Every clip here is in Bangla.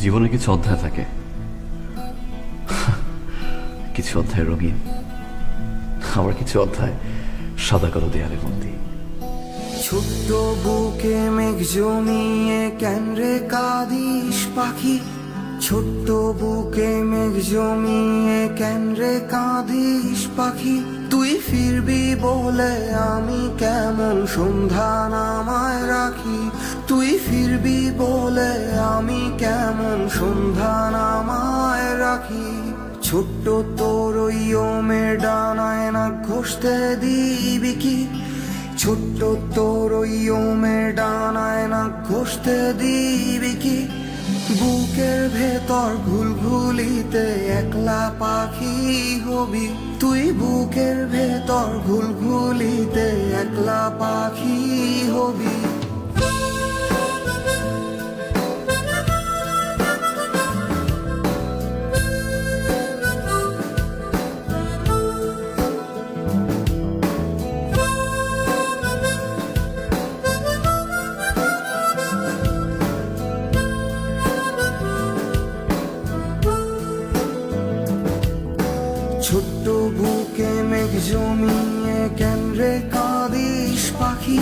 জীবনে কিছু অধ্যায় থাকে, কিছু অধ্যায় রঙিন, আবার কিছু অধ্যায় সাদা কালো দেয়ালে বন্দি। ছোট্ট বুকে মেঘ জমিয়ে কেন রে কাঁদিস পাখি, ছোট্ট বুকে মেঘ জমিয়ে কেন রে কাঁদিস পাখি। তুই ফিরবি বলে আমি কেমন সন্ধ্যা নামায় রাখি, তুই ফিরবি বলে আমি কেমন সন্ধ্যা নামায় রাখি। ছোট্ট তোর ওই ওমের ডানায় না ঘষতে দিবি কি, ছোট্ট তোর ওই ওমের ডানায় না ঘষতে দিবি কি। বুকের ভেতর ঘুলঘুলিতে একলা পাখি হবি, তুই বুকের ভেতর ঘুলঘুলিতে একলা পাখি হবি। ছোট্ট বুকে মেঘ জমিয়ে কেন রে কাঁদিস পাখি,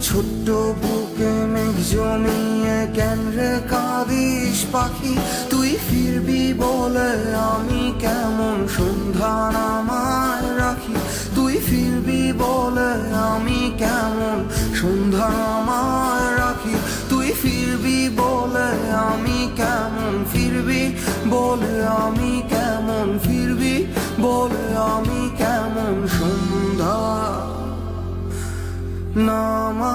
ছোট্ট বুকে মেঘ জমিয়ে কেন রে কাঁদিস পাখি। তুই ফিরবি বলে আমি কেমন সন্ধ্যা নামায় রাখি, তুই ফিরবি বলে আমি কেমন সন্ধ্যা নামায় রাখি। তুই ফিরবি বলে আমি কেমন, ফিরবি বলে আমি কেমন, ফিরবি বলে আমি কেমন সন্ধ্যা নামা